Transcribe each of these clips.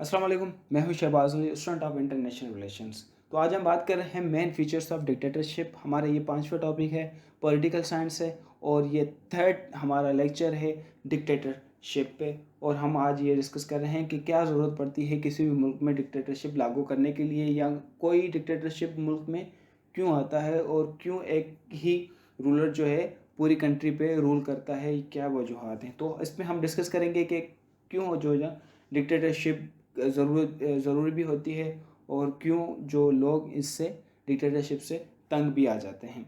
अस्सलाम वालेकुम, मैं हूं Shahbaz student of international relations. तो आज हम बात कर रहे हैं मेन फीचर्स ऑफ डिक्टेटरशिप। हमारा ये पांचवा टॉपिक है, पॉलिटिकल साइंस है और ये थर्ड हमारा लेक्चर है डिक्टेटरशिप पे। और हम आज ये डिस्कस कर रहे हैं कि क्या ज़रूरत पड़ती है किसी भी मुल्क में डिक्टेटरशिप लागू करने के लिए, या कोई डिक्टेटरशिप मुल्क में क्यों आता है और क्यों एक ही रूलर जो है पूरी कंट्री पे रूल करता है, क्या वजूहत हैं। तो इसमें हम डिस्कस करेंगे कि क्यों जो है डिक्टेटरशिप ज़रूरी भी होती है और क्यों जो लोग इससे डिक्टेटरशिप से तंग भी आ जाते हैं।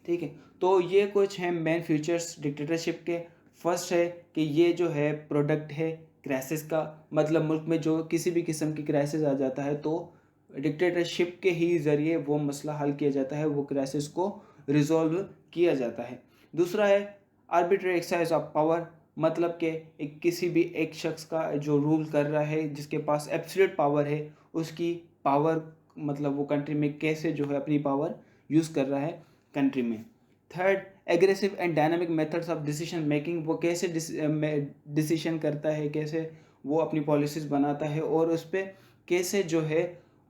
ठीक है, तो ये कुछ हैं मेन फीचर्स डिक्टेटरशिप के। फर्स्ट है कि ये जो है प्रोडक्ट है क्राइसिस का, मतलब मुल्क में जो किसी भी किस्म की क्राइसिस आ जाता है तो डिक्टेटरशिप के ही ज़रिए वो मसला हल किया जाता है, वो क्राइसिस को रिजॉल्व किया जाता है। दूसरा है आर्बिट्रेरी एक्सरसाइज ऑफ पावर, मतलब कि एक किसी भी एक शख्स का जो रूल कर रहा है, जिसके पास एब्सोल्यूट पावर है, उसकी पावर मतलब वो कंट्री में कैसे जो है अपनी पावर यूज़ कर रहा है कंट्री में। Third, aggressive and dynamic methods of decision making, वो कैसे डिसीजन करता है, कैसे वो अपनी पॉलिसीज़ बनाता है और उस पर कैसे जो है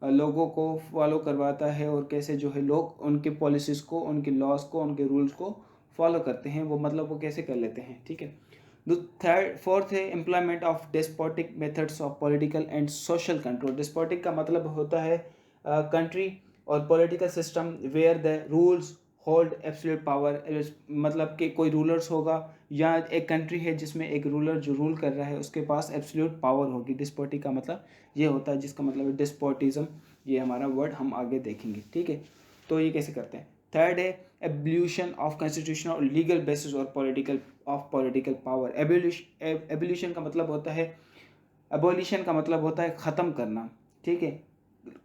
लोगों को फॉलो करवाता है और कैसे जो है लोग उनके पॉलिसीज़ को, उनके लॉज को, उनके रूल्स को फॉलो करते हैं, वो मतलब वो कैसे कर लेते हैं। ठीक है। थर्ड फोर्थ है employment of despotic methods of political and social control. Despotic का मतलब होता है कंट्री और political system where the rules hold absolute power, मतलब कि कोई रूलर्स होगा या एक कंट्री है जिसमें एक रूलर जो रूल कर रहा है उसके पास एब्सोल्यूट पावर होगी। डिस्पोटिक का मतलब ये होता है, जिसका मतलब है डिस्पोटिज्म। ये हमारा वर्ड हम आगे देखेंगे। ठीक है, तो ये कैसे करते हैं। थर्ड है एब्ल्यूशन ऑफ कॉन्स्टिट्यूशन और लीगल बेसिस और पॉलिटिकल पावर। एब्ल्यूशन का मतलब होता है, एबोलिशन का मतलब होता है ख़त्म करना। ठीक है,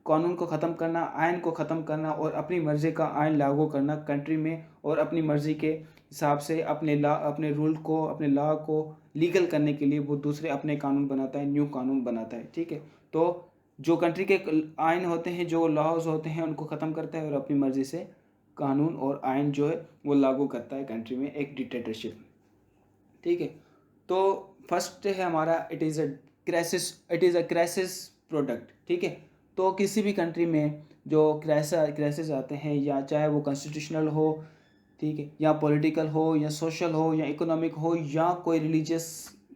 कानून को ख़त्म करना, आयन को ख़त्म करना और अपनी मर्ज़ी का आयन लागू करना कंट्री में, और अपनी मर्ज़ी के हिसाब से अपने रूल को, अपने लॉ को लीगल करने के लिए वो दूसरे अपने कानून बनाता है, न्यू कानून बनाता है। ठीक है, तो जो कंट्री के आयन होते हैं, जो लॉज होते हैं, उनको ख़त्म करता है और अपनी मर्ज़ी से कानून और आयन जो है वो लागू करता है कंट्री में, एक डिक्टेटरशिप। ठीक है, तो फर्स्ट है हमारा it is a crisis product. ठीक है, तो किसी भी कंट्री में जो क्राइसिस आते हैं, या चाहे वो कॉन्स्टिट्यूशनल हो, ठीक है, या पॉलिटिकल हो, या सोशल हो, या इकोनॉमिक हो, या कोई रिलीजियस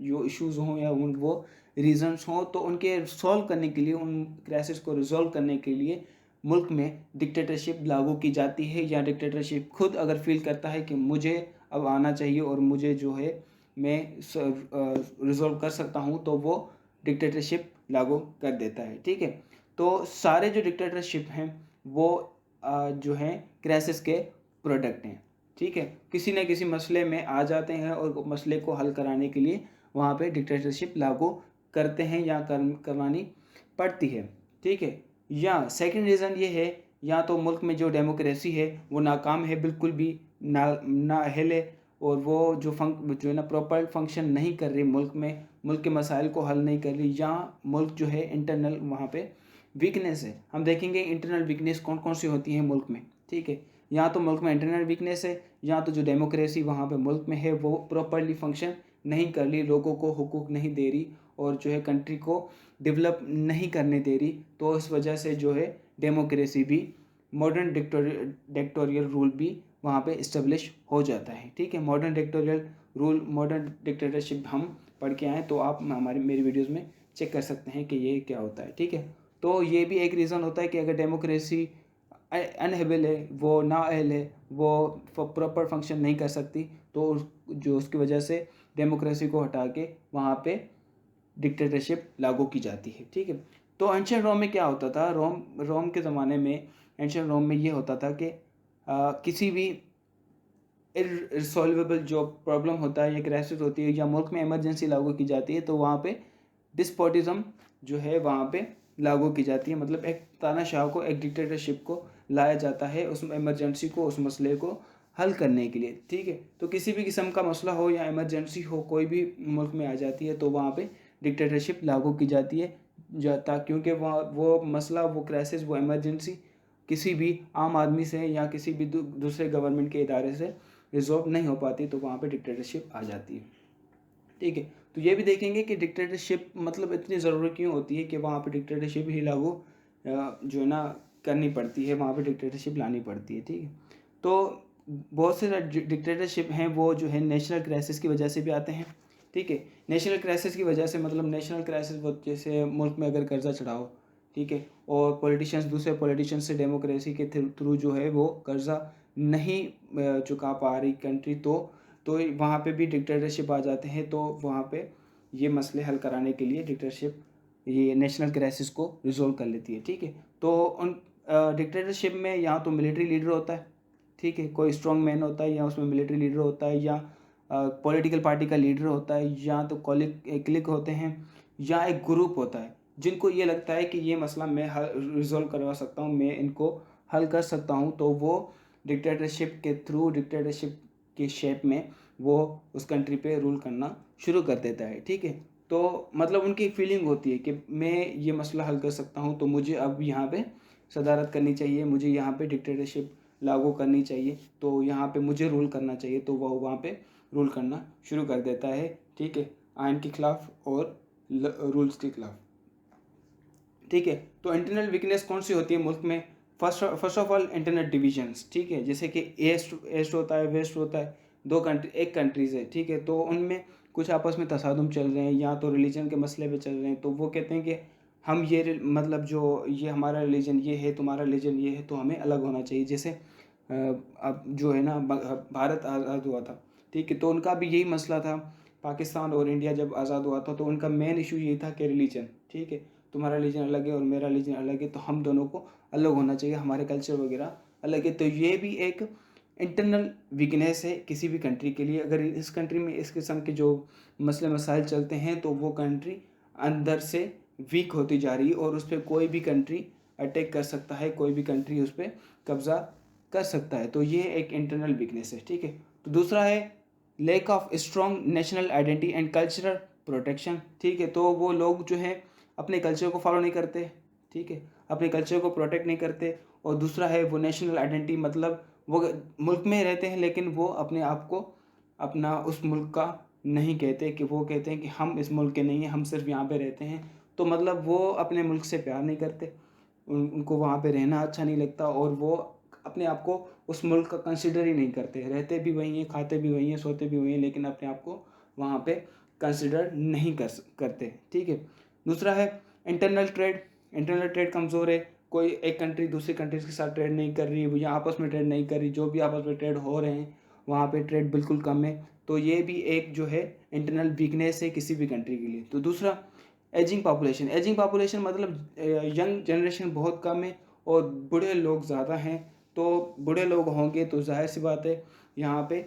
जो इश्यूज हों, या उन वो रीजंस हों, तो उनके सॉल्व करने के लिए, उन क्राइसिस को रिजॉल्व करने के लिए मुल्क में डिक्टेटरशिप लागू की जाती है। या डिक्टेटरशिप खुद अगर फील करता है कि मुझे अब आना चाहिए और मुझे जो है मैं रिजॉल्व कर सकता हूँ, तो वो डिक्टेटरशिप लागू कर देता है। ठीक है, तो सारे जो डिक्टेटरशिप हैं वो जो हैं क्राइसिस के प्रोडक्ट हैं। ठीक है, किसी न किसी मसले में आ जाते हैं और मसले को हल कराने के लिए वहाँ पे डिक्टेटरशिप लागू करते हैं या करवानी पड़ती है। ठीक है, या सेकंड रीज़न ये है, या तो मुल्क में जो डेमोक्रेसी है वो नाकाम है, बिल्कुल भी ना हिले, और वो जो है ना प्रॉपर फंक्शन नहीं कर रही मुल्क में, मुल्क के मसाइल को हल नहीं कर रही, या मुल्क जो है इंटरनल वहाँ पे वीकनेस है। हम देखेंगे इंटरनल वीकनेस कौन कौन सी होती है मुल्क में। ठीक है, या तो मुल्क में इंटरनल वीकनेस है, या तो जो डेमोक्रेसी वहाँ पे मुल्क में है वो प्रॉपरली फंक्शन नहीं कर रही, लोगों को हुकूक नहीं दे रही, और जो है कंट्री को डेवलप नहीं करने दे रही। तो इस वजह से जो है डेमोक्रेसी भी, मॉडर्न डिक्टोरियल रूल भी वहाँ पे इस्टेब्लिश हो जाता है। ठीक है, modern dictatorial rule, modern dictatorship हम पढ़ के आए, तो आप मेरी वीडियोज़ में चेक कर सकते हैं कि ये क्या होता है। ठीक है, तो ये भी एक रीज़न होता है कि अगर डेमोक्रेसी अनएबल है, वो नाअहल है, वो प्रॉपर फंक्शन नहीं कर सकती, तो जो उसकी वजह से डेमोक्रेसी को हटा के वहाँ पे डिक्टेटरशिप लागू की जाती है। ठीक है, तो एंशियंट रोम में क्या होता था, रोम के ज़माने में, एंशियंट रोम में ये होता था कि किसी भी इरसॉल्वेबल जो प्रॉब्लम होता है या क्राइसिस होती है, या मुल्क में इमरजेंसी लागू की जाती है, तो वहाँ पे डिस्पोटिज्म जो है वहाँ पे लागू की जाती है। मतलब एक तानाशाह को, एक डिक्टेटरशिप को लाया जाता है उस इमरजेंसी को, उस मसले को हल करने के लिए। ठीक है, तो किसी भी किस्म का मसला हो या इमरजेंसी हो, कोई भी मुल्क में आ जाती है, तो वहाँ पे डिक्टेटरशिप लागू की जाती है जाता, क्योंकि वहाँ वो मसला, वो क्राइसिस, वो इमरजेंसी किसी भी आम आदमी से या किसी भी दूसरे गवर्नमेंट के इदारे से रिजॉल्व नहीं हो पाती, तो वहाँ पे डिक्टेटरशिप आ जाती है। ठीक है, तो ये भी देखेंगे कि डिक्टेटरशिप मतलब इतनी ज़रूरी क्यों होती है कि वहाँ पे डिक्टेटरशिप ही लागू जो है ना करनी पड़ती है, वहाँ पे डिक्टेटरशिप लानी पड़ती है, ठीक है। तो बहुत से डिक्टेटरशिप हैं वो जो है नेशनल क्राइसिस की वजह से भी आते हैं, ठीक है। नेशनल क्राइसिस की वजह से मतलब नेशनल क्राइसिस वो जैसे मुल्क में अगर कर्जा चढ़ा हो, ठीक है, और पॉलिटिशियंस दूसरे पॉलिटिशियंस से डेमोक्रेसी के थ्रू जो है वो कर्जा नहीं चुका पा रही कंट्री, तो वहाँ पे भी डिक्टेटरशिप आ जाते हैं। तो वहाँ पे ये मसले हल कराने के लिए डिक्टेटरशिप ये नेशनल क्राइसिस को रिजोल्व कर लेती है, ठीक है। तो उन डिक्टेटरशिप में या तो मिलिट्री लीडर होता है, ठीक है, कोई स्ट्रॉन्ग मैन होता है, या उसमें मिलिट्री लीडर होता है, या पॉलिटिकल पार्टी का लीडर होता है, या तो क्लिक होते हैं, या एक ग्रुप होता है जिनको ये लगता है कि ये मसला मैं रिजोल्व करवा सकता हूँ, मैं इनको हल कर सकता हूँ। तो वो डिक्टेटरशिप के थ्रू, डिक्टेटरशिप के शेप में वो उस कंट्री पे रूल करना शुरू कर देता है, ठीक है। तो मतलब उनकी एक फीलिंग होती है कि मैं ये मसला हल कर सकता हूँ, तो मुझे अब यहाँ पे सदारत करनी चाहिए, मुझे यहाँ पे डिक्टेटरशिप लागू करनी चाहिए, तो यहाँ पे मुझे रूल करना चाहिए। तो वह वहाँ पे रूल करना शुरू कर देता है, ठीक है, आइन के खिलाफ और रूल्स के खिलाफ, ठीक है। तो इंटरनल वीकनेस कौन सी होती है मुल्क में? First of all internal divisions, ठीक है, जैसे कि ईस्ट होता है, वेस्ट होता है, दो कंट्री एक कंट्रीज़ है, ठीक है, तो उनमें कुछ आपस में तसादुम चल रहे हैं, या तो रिलीजन के मसले पे चल रहे हैं, तो वो कहते हैं कि हम ये मतलब जो ये हमारा रिलीजन ये है, तुम्हारा रिलीजन ये है, तो हमें अलग होना चाहिए। जैसे अब जो है ना भारत आज़ाद हुआ था, ठीक है, तो उनका भी यही मसला था। पाकिस्तान और इंडिया जब आज़ाद हुआ था तो उनका मेन इशू ये था कि रिलीजन, ठीक है, तुम्हारा रिलीजन अलग है और मेरा रिलीजन अलग है, तो हम दोनों को अलग होना चाहिए, हमारे कल्चर वगैरह अलग है। तो ये भी एक इंटरनल वीकनेस है किसी भी कंट्री के लिए। अगर इस कंट्री में इस किस्म के जो मसले मसाइल चलते हैं तो वो कंट्री अंदर से वीक होती जा रही है, और उस पर कोई भी कंट्री अटैक कर सकता है, कोई भी कंट्री उस पर कब्ज़ा कर सकता है। तो ये एक इंटरनल वीकनेस है, ठीक है। तो दूसरा है lack of strong national identity and cultural protection, ठीक है। तो वो लोग जो है अपने कल्चर को फॉलो नहीं करते, ठीक है, अपने कल्चर को प्रोटेक्ट नहीं करते। और दूसरा है वो नेशनल आइडेंटिटी, मतलब वो मुल्क में रहते हैं लेकिन वो अपने आप को अपना उस मुल्क का नहीं कहते, कि वो कहते हैं कि हम इस मुल्क के नहीं हैं, हम सिर्फ यहाँ पे रहते हैं। तो मतलब वो अपने मुल्क से प्यार नहीं करते, उनको वहाँ पे रहना अच्छा नहीं लगता, और वो अपने आप को उस मुल्क का कंसिडर ही नहीं करते, रहते भी वहीं हैं, खाते भी वहीं हैं, सोते भी वहीं हैं, लेकिन अपने आप को वहाँ पे कंसिडर नहीं करते, ठीक है। दूसरा है इंटरनल ट्रेड। इंटरनल ट्रेड कमज़ोर है, कोई एक कंट्री दूसरी कंट्रीज के साथ ट्रेड नहीं कर रही, या आपस में ट्रेड नहीं कर रही, जो भी आपस में ट्रेड हो रहे हैं वहाँ पे ट्रेड बिल्कुल कम है। तो ये भी एक जो है इंटरनल वीकनेस है किसी भी कंट्री के लिए। तो दूसरा एजिंग पॉपुलेशन। एजिंग पॉपुलेशन मतलब यंग जनरेशन बहुत कम है और बूढ़े लोग ज़्यादा हैं। तो बूढ़े लोग होंगे तो जाहिर सी बात है यहाँ पे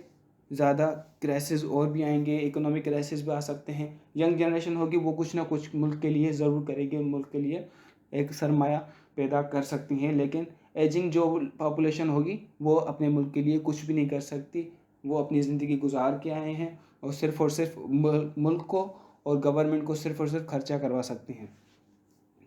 ज़्यादा क्राइसिस और भी आएंगे, इकोनॉमिक क्राइसिस भी आ सकते हैं। यंग जनरेशन होगी वो कुछ ना कुछ मुल्क के लिए ज़रूर करेगी, मुल्क के लिए एक सरमाया पैदा कर सकती हैं, लेकिन एजिंग जो पॉपुलेशन होगी वो अपने मुल्क के लिए कुछ भी नहीं कर सकती। वो अपनी ज़िंदगी गुजार के आए हैं और सिर्फ मुल्क को और गवर्नमेंट को सिर्फ और सिर्फ खर्चा करवा सकते हैं,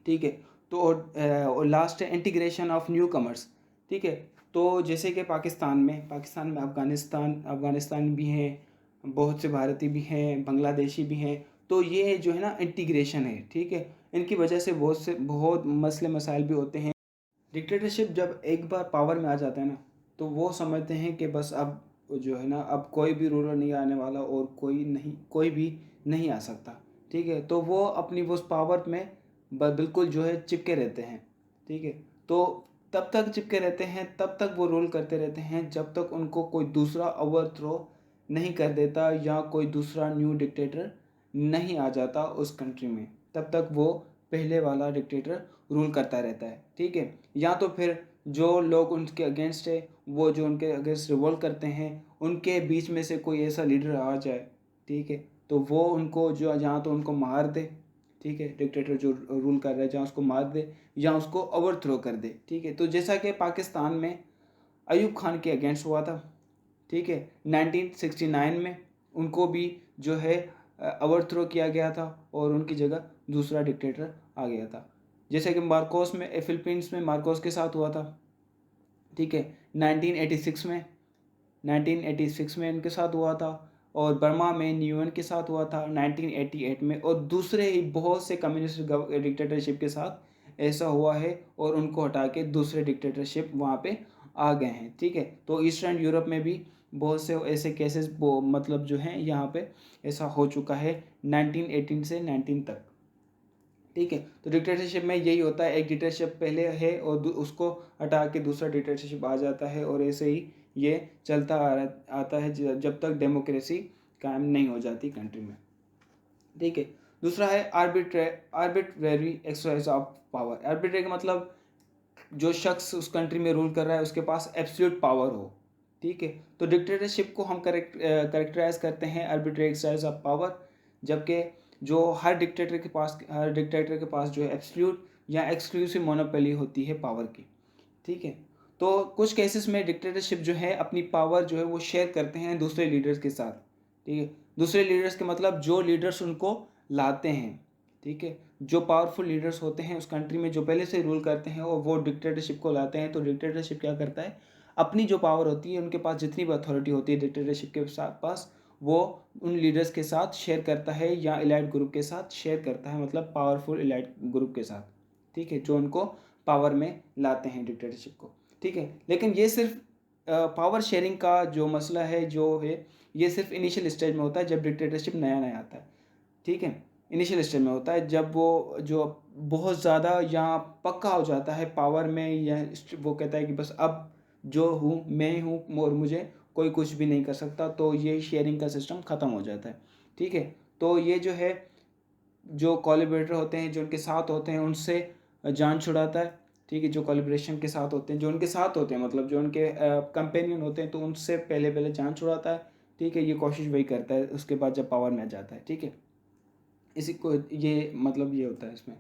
ठीक है। तो और लास्ट है इंटीग्रेशन ऑफ न्यू कमर्स, ठीक है। तो जैसे कि पाकिस्तान में अफ़गानिस्तान भी हैं, बहुत से भारतीय भी हैं, बांग्लादेशी भी हैं। तो ये जो है ना इंटीग्रेशन है, ठीक है, इनकी वजह से बहुत मसले मसाइल भी होते हैं। डिक्टेटरशिप जब एक बार पावर में आ जाता है ना, तो वो समझते हैं कि बस अब जो है ना अब कोई भी रूलर नहीं आने वाला, और कोई भी नहीं आ सकता, ठीक है। तो वो अपनी वो उस पावर में बिल्कुल जो है चिपके रहते हैं, ठीक है। तो तब तक चिपके रहते हैं, तब तक वो रूल करते रहते हैं जब तक उनको कोई दूसरा ओवरथ्रो नहीं कर देता, या कोई दूसरा न्यू डिक्टेटर नहीं आ जाता उस कंट्री में, तब तक वो पहले वाला डिक्टेटर रूल करता रहता है, ठीक है। या तो फिर जो लोग उनके अगेंस्ट है, वो जो उनके अगेंस्ट रिवोल्ट करते हैं, उनके बीच में से कोई ऐसा लीडर आ जाए, ठीक है, तो वो उनको जो जहाँ तो उनको मार दे, ठीक है, डिक्टेटर जो रूल कर रहा है जहाँ उसको मार दे या उसको ओवरथ्रो कर दे, ठीक है। तो जैसा कि पाकिस्तान में अयूब खान के अगेंस्ट हुआ था, ठीक है, 1969 में उनको भी जो है ओवरथ्रो किया गया था और उनकी जगह दूसरा डिक्टेटर आ गया था। जैसे कि मार्कोस में फिलीपींस में मार्कोस के साथ हुआ था, ठीक है, 1986 में 1986 में इनके साथ हुआ था। और बर्मा में न्यूयन के साथ हुआ था 1988 में, और दूसरे ही बहुत से कम्युनिस्ट डिक्टेटरशिप के साथ ऐसा हुआ है, और उनको हटा के दूसरे डिक्टेटरशिप वहाँ पे आ गए हैं। ठीक है, तो ईस्टर्न यूरोप में भी बहुत से ऐसे केसेस वो मतलब जो हैं यहाँ पे ऐसा हो चुका है 1918 से 19 तक। ठीक है, तो डिक्टेटरशिप में यही होता है, एक डिक्टेटरशिप पहले है और उसको हटा के दूसरा डिक्टेटरशिप आ जाता है, और ऐसे ही ये चलता आता है जब तक डेमोक्रेसी कायम नहीं हो जाती कंट्री में। ठीक है, दूसरा है arbitrary exercise of power. Arbitrary का मतलब जो शख्स उस कंट्री में रूल कर रहा है उसके पास एब्सोल्यूट पावर हो। ठीक है, तो डिक्टेटरशिप को हम करेक्टराइज करते हैं आर्बिट्रेरी एक्सरसाइज ऑफ पावर, जबकि जो हर डिक्टेटर के पास जो है एब्सोल्यूट या एक्सक्लूसिव मोनोपोली होती है पावर की। ठीक है, तो कुछ केसेस में डिक्टेटरशिप जो है अपनी पावर जो है वो शेयर करते हैं दूसरे लीडर्स के साथ। ठीक है, दूसरे लीडर्स के मतलब जो लीडर्स उनको लाते हैं। ठीक है, जो पावरफुल लीडर्स होते हैं उस कंट्री में जो पहले से रूल करते हैं और वो डिक्टेटरशिप को लाते हैं, तो डिक्टेटरशिप क्या करता है, अपनी जो पावर होती है, उनके पास जितनी भी अथॉरिटी होती है डिक्टेटरशिप के पास, वो उन लीडर्स के साथ शेयर करता है या इलाइट ग्रुप के साथ शेयर करता है, मतलब पावरफुल इलाइट ग्रुप के साथ। ठीक है, जो उनको पावर में लाते हैं डिक्टेटरशिप को। ठीक है, लेकिन ये सिर्फ पावर शेयरिंग का जो मसला है जो है, ये सिर्फ इनिशियल स्टेज में होता है जब डिक्टेटरशिप नया नया आता है। ठीक है, इनिशियल स्टेज में होता है जब वो जो बहुत ज़्यादा या पक्का हो जाता है पावर में, या वो कहता है कि बस अब जो हूँ मैं हूँ और मुझे कोई कुछ भी नहीं कर सकता, तो ये शेयरिंग का सिस्टम ख़त्म हो जाता है। ठीक है, तो ये जो है जो कोलैबोरेटर होते हैं जो उनके साथ होते हैं उनसे जान छुड़ाता है। ठीक है, जो कोलैबोरेशन के साथ होते हैं, जो उनके साथ होते हैं, मतलब जो उनके कंपेनियन होते हैं, तो उनसे पहले पहले जान छुड़ाता है। ठीक है, ये कोशिश वही करता है उसके बाद जब पावर में आ जाता है। ठीक है, इसी को ये मतलब ये होता है इसमें।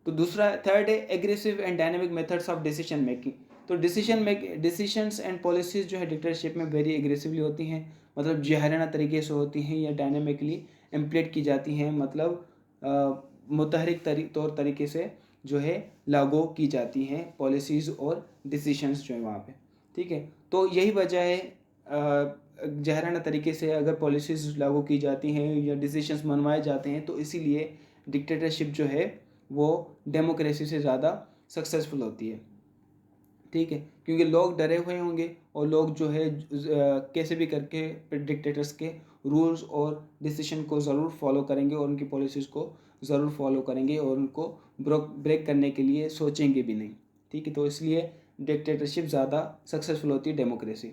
तो दूसरा थर्ड है aggressive and dynamic methods of decision making. तो डिसीशंस एंड पॉलिसीज जो है डिक्टेटरशिप में वेरी एग्रेसिवली होती हैं, मतलब जहराना तरीके से होती हैं या डायनेमिकली इम्प्लीट की जाती हैं, मतलब मुतहरिक तौर तरीके से जो है लागू की जाती हैं पॉलिसीज़ और डिसीशंस जो है वहाँ पे। ठीक है, तो यही वजह है जहराना तरीके से अगर पॉलिसीज़ लागू की जाती हैं या डिसीशंस मनवाए जाते हैं, तो इसीलिए डिक्टेटरशिप जो है वो डेमोक्रेसी से ज़्यादा सक्सेसफुल होती है। ठीक है, क्योंकि लोग डरे हुए होंगे और लोग जो है कैसे भी करके डिक्टेटर्स के रूल्स और डिसीजन को ज़रूर फॉलो करेंगे और उनकी पॉलिसीज़ को ज़रूर फॉलो करेंगे और उनको ब्रेक करने के लिए सोचेंगे भी नहीं। ठीक है, तो इसलिए डिक्टेटरशिप ज़्यादा सक्सेसफुल होती है डेमोक्रेसी।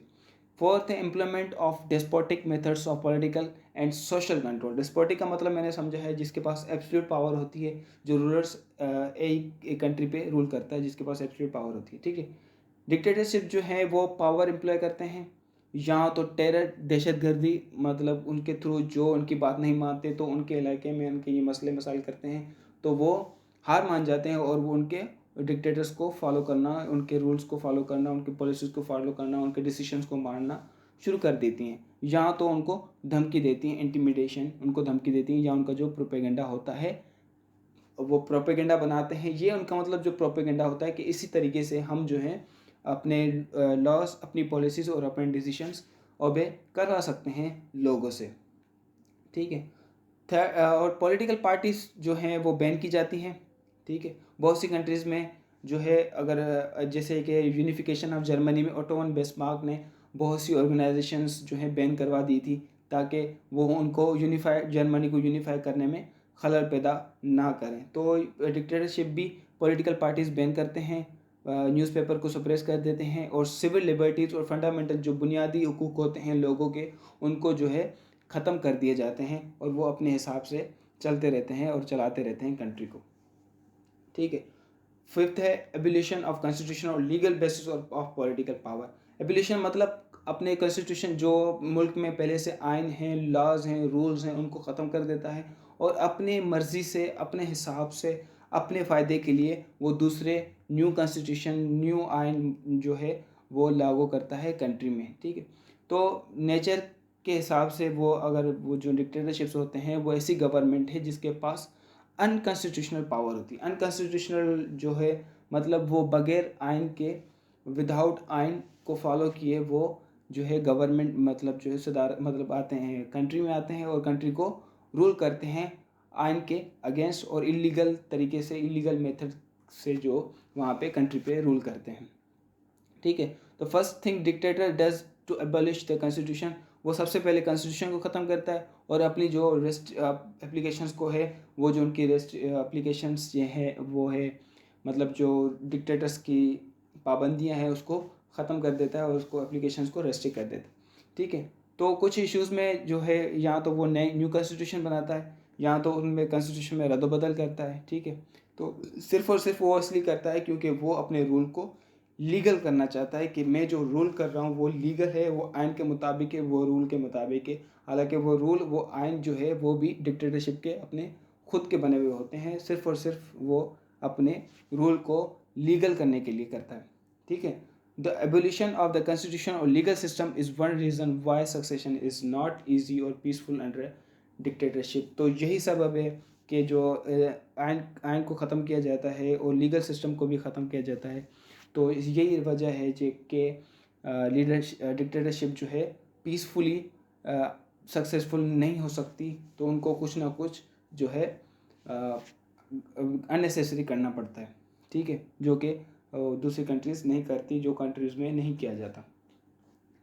फोर्थ है implement of despotic methods of political and social control. Despotic का मतलब मैंने समझा है जिसके पास एब्सोल्यूट पावर होती है, जो रूलर्स एक कंट्री पे रूल करता है जिसके पास एब्सोल्यूट पावर होती है। ठीक है, डिक्टेटरशिप जो है वो पावर इम्प्लॉय करते हैं, या तो टेरर दहशतगर्दी, मतलब उनके थ्रू जो उनकी बात नहीं मानते तो उनके इलाके में उनके ये मसले मसाइल करते हैं, तो वो हार मान जाते हैं और वो उनके डिक्टेटर्स को फॉलो करना, उनके रूल्स को फॉलो करना, उनकी पॉलिसीज़ को फॉलो करना, उनके डिसीजंस को मानना शुरू कर देती हैं, या तो उनको धमकी देती हैं, इंटिमिडेशन, उनको धमकी देती हैं, या उनका जो प्रोपेगेंडा होता है वो प्रोपेगेंडा बनाते हैं। ये उनका मतलब जो प्रोपेगेंडा होता है कि इसी तरीके से हम जो है अपने लॉस, अपनी पॉलिसीज़ और अपने डिसीशंस ओबे करवा सकते हैं लोगों से। ठीक है, और पॉलिटिकल पार्टीज जो हैं वो बैन की जाती हैं। ठीक है, बहुत सी कंट्रीज़ में जो है अगर जैसे कि यूनिफिकेशन ऑफ जर्मनी में ओटोवन बिस्मार्क ने बहुत सी ऑर्गेनाइजेशंस जो है बैन करवा दी थी, ताकि वो उनको जर्मनी को यूनिफाई करने में खलल पैदा ना करें। तो डिक्टेटरशिप भी पॉलिटिकल पार्टीज़ बैन करते हैं, न्यूज़पेपर को सप्रेस कर देते हैं, और सिविल लिबर्टीज़ और फंडामेंटल जो बुनियादी हुकूक होते हैं लोगों के, उनको जो है ख़त्म कर दिए जाते हैं, और वो अपने हिसाब से चलते रहते हैं और चलाते रहते हैं कंट्री को। ठीक है, फिफ्थ है एबोलिशन ऑफ कॉन्स्टिट्यूशन और legal basis of political power. Abolition मतलब अपने कॉन्स्टिट्यूशन जो मुल्क में पहले से आइन हैं, लॉज हैं, रूल्स हैं, उनको ख़त्म कर देता है, और अपने मर्ज़ी से, अपने हिसाब से, अपने फ़ायदे के लिए वो दूसरे न्यू कॉन्स्टिट्यूशन, न्यू आइन जो है वो लागू करता है कंट्री में। ठीक है, तो नेचर के हिसाब से वो अगर वो जो डिक्टेटरशिप्स होते हैं वो ऐसी गवर्नमेंट है जिसके पास अनकॉन्स्टिट्यूशनल पावर होती है। अनकॉन्स्टिट्यूशनल जो है मतलब वो बगैर आइन के, विदाउट आइन को फॉलो किए वो जो है गवर्नमेंट मतलब जो है सुधार मतलब आते हैं कंट्री में आते हैं और कंट्री को रूल करते हैं आइन के अगेंस्ट और इलीगल तरीके से इलीगल मेथड से जो वहाँ पे कंट्री पे रूल करते हैं। ठीक है, तो first thing dictator does to abolish the constitution, वो सबसे पहले कॉन्स्टिट्यूशन को ख़त्म करता है और अपनी जो रेस्ट एप्लीकेशंस को है वो जो उनकी रेस्ट एप्लीकेशंस ये है वो है मतलब जो डिक्टेटर्स की पाबंदियां हैं उसको ख़त्म कर देता है और उसको एप्लीकेशंस को रेस्ट्रिक्ट कर देता है। ठीक है, तो कुछ इश्यूज़ में जो है या तो वो नए न्यू कॉन्स्टिट्यूशन बनाता है या तो उनमें कॉन्स्टिट्यूशन में रद्दबदल करता है। ठीक है, तो सिर्फ और सिर्फ वो इसलिए करता है क्योंकि वो अपने रूल को लीगल करना चाहता है कि मैं जो रूल कर रहा हूँ वो लीगल है, वो आइन के मुताबिक है, वो रूल के मुताबिक है। हालांकि वो रूल वो आइन जो है वो भी डिक्टेटरशिप के अपने खुद के बने हुए होते हैं, सिर्फ और सिर्फ वो अपने रूल को लीगल करने के लिए करता है। ठीक है, the abolition of the constitution और legal system is one reason why succession is not easy और पीसफुल अंडर डिक्टेटरशिप। तो यही सबब है कि जो आइन आइन को ख़त्म किया जाता है और लीगल सिस्टम को भी ख़त्म किया जाता है। तो यही वजह है जो कि डिक्टेटरशिप जो है पीसफुली सक्सेसफुल नहीं हो सकती, तो उनको कुछ ना कुछ जो है अननेसेसरी करना पड़ता है। ठीक है, जो कि दूसरी कंट्रीज़ नहीं करती, जो कंट्रीज़ में नहीं किया जाता।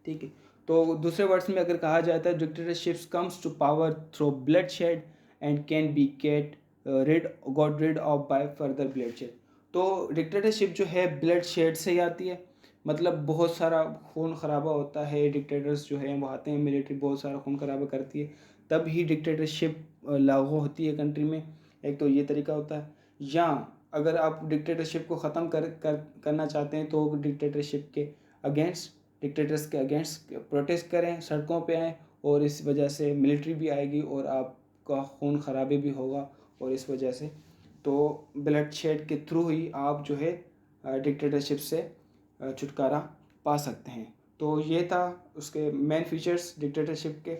ठीक है, तो दूसरे वर्ड्स में अगर कहा जाता है dictatorships comes to power through bloodshed and can be get got rid of by further bloodshed. तो डिक्टेटरशिप जो है ब्लड शेड से ही आती है, मतलब बहुत सारा खून खराबा होता है, डिक्टेटर्स जो है वो आते हैं, मिलिट्री बहुत सारा खून खराबा करती है, तब ही डिक्टेटरशिप लागू होती है कंट्री में। एक तो ये तरीका होता है, या अगर आप डिक्टेटरशिप को ख़त्म करना चाहते हैं तो डिक्टेटरशिप के अगेंस्ट डिक्टेटर्स के अगेंस्ट प्रोटेस्ट करें, सड़कों पे आएँ और इस वजह से मिलिट्री भी आएगी और आपका खून खराबे भी होगा, और इस वजह से तो ब्लड शेड के थ्रू ही आप जो है डिक्टेटरशिप से छुटकारा पा सकते हैं। तो ये था उसके मेन फीचर्स डिक्टेटरशिप के।